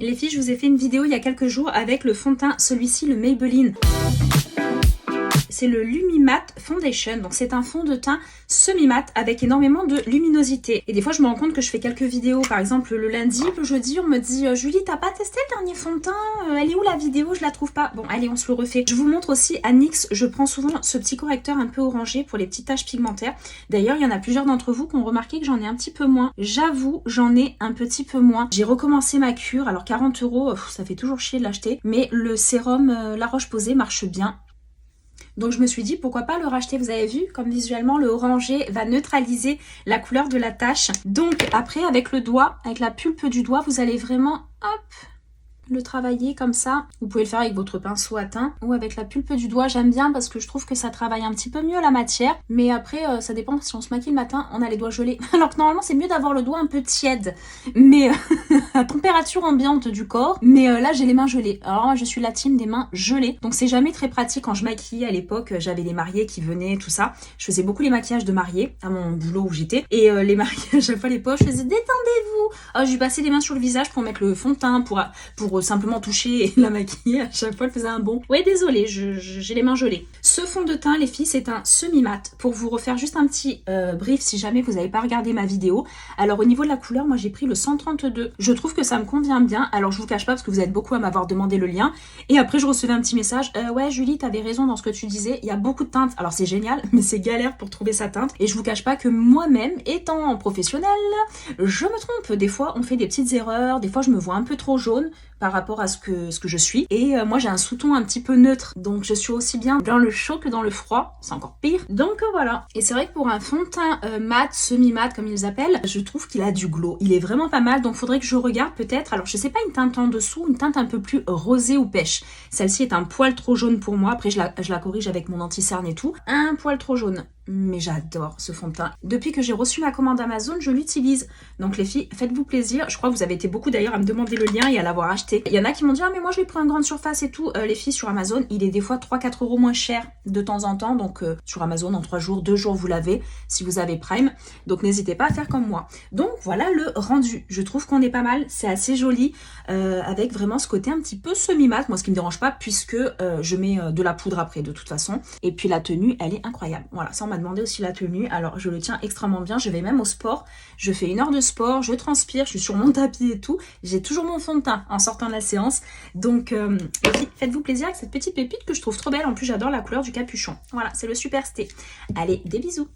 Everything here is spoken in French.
Les filles, je vous ai fait une vidéo il y a quelques jours avec le fond de teint, celui-ci, le Maybelline. C'est le Lumimat Foundation, donc c'est un fond de teint semi-mat avec énormément de luminosité. Et des fois je me rends compte que je fais quelques vidéos, par exemple le lundi, le jeudi on me dit Julie, t'as pas testé le dernier fond de teint, elle est où la vidéo, je la trouve pas. Bon allez, on se le refait. Je vous montre aussi à NYX, je prends souvent ce petit correcteur un peu orangé pour les petites taches pigmentaires. D'ailleurs il y en a plusieurs d'entre vous qui ont remarqué que j'en ai un petit peu moins. J'avoue, j'en ai un petit peu moins. J'ai recommencé ma cure, alors 40 €, ça fait toujours chier de l'acheter, mais le sérum La Roche-Posay marche bien. Donc je me suis dit pourquoi pas le racheter. Vous avez vu comme visuellement le orangé va neutraliser la couleur de la tache. Donc après avec le doigt, avec la pulpe du doigt, vous allez vraiment hop le travailler comme ça. Vous pouvez le faire avec votre pinceau à teint ou avec la pulpe du doigt. J'aime bien parce que je trouve que ça travaille un petit peu mieux la matière. Mais après, ça dépend. Si on se maquille le matin, on a les doigts gelés. Alors que normalement, c'est mieux d'avoir le doigt un peu tiède. Mais à température ambiante du corps. Mais là, j'ai les mains gelées. Alors moi, je suis la team des mains gelées. Donc c'est jamais très pratique quand je maquillais à l'époque. J'avais les mariés qui venaient, tout ça. Je faisais beaucoup les maquillages de mariés à mon boulot où j'étais. Et les mariés, à chaque fois les poches, je faisais détendez-vous. Oh, je lui passais les mains sur le visage pour mettre le fond de teint, pour simplement toucher et la maquiller. À chaque fois, elle faisait un bond. Ouais, désolée, j'ai les mains gelées. Ce fond de teint, les filles, c'est un semi-mat. Pour vous refaire juste un petit brief si jamais vous n'avez pas regardé ma vidéo. Alors, au niveau de la couleur, moi, j'ai pris le 132. Je trouve que ça me convient bien. Alors, je vous cache pas parce que vous êtes beaucoup à m'avoir demandé le lien. Et après, je recevais un petit message. Ouais, Julie, t'avais raison dans ce que tu disais. Il y a beaucoup de teintes. Alors, c'est génial, mais c'est galère pour trouver sa teinte. Et je vous cache pas que moi-même, étant professionnelle, je me trompe. Des fois, on fait des petites erreurs. Des fois, je me vois un peu trop jaune par rapport à ce que je suis. Et moi, j'ai un sous-ton un petit peu neutre. Donc, je suis aussi bien dans le chaud que dans le froid. C'est encore pire. Donc, voilà. Et c'est vrai que pour un fond de teint mat, semi-mat, comme ils appellent, je trouve qu'il a du glow. Il est vraiment pas mal. Donc, faudrait que je regarde peut-être. Alors, je sais pas, une teinte en dessous, une teinte un peu plus rosée ou pêche. Celle-ci est un poil trop jaune pour moi. Après, je la corrige avec mon anti-cerne et tout. Un poil trop jaune. Mais j'adore ce fond de teint. Depuis que j'ai reçu ma commande Amazon, je l'utilise. Donc les filles, faites-vous plaisir. Je crois que vous avez été beaucoup d'ailleurs à me demander le lien et à l'avoir acheté. Il y en a qui m'ont dit ah mais moi je l'ai pris en grande surface et tout. Les filles, sur Amazon, il est des fois 3-4 € moins cher de temps en temps. Donc sur Amazon, en 3 jours, 2 jours, vous l'avez si vous avez Prime. Donc n'hésitez pas à faire comme moi. Donc voilà le rendu. Je trouve qu'on est pas mal. C'est assez joli avec vraiment ce côté un petit peu semi-mat. Moi ce qui me dérange pas puisque je mets de la poudre après de toute façon. Et puis la tenue, elle est incroyable. Voilà, ça on m'a demandé aussi la tenue. Alors je le tiens extrêmement bien. Je vais même au sport. Je fais 1 heure de sport, je transpire, je suis sur mon tapis et tout. J'ai toujours mon fond de teint en sortant de la séance. Donc faites-vous plaisir avec cette petite pépite que je trouve trop belle. En plus j'adore la couleur du capuchon. Voilà, c'est le super sté. Allez, des bisous.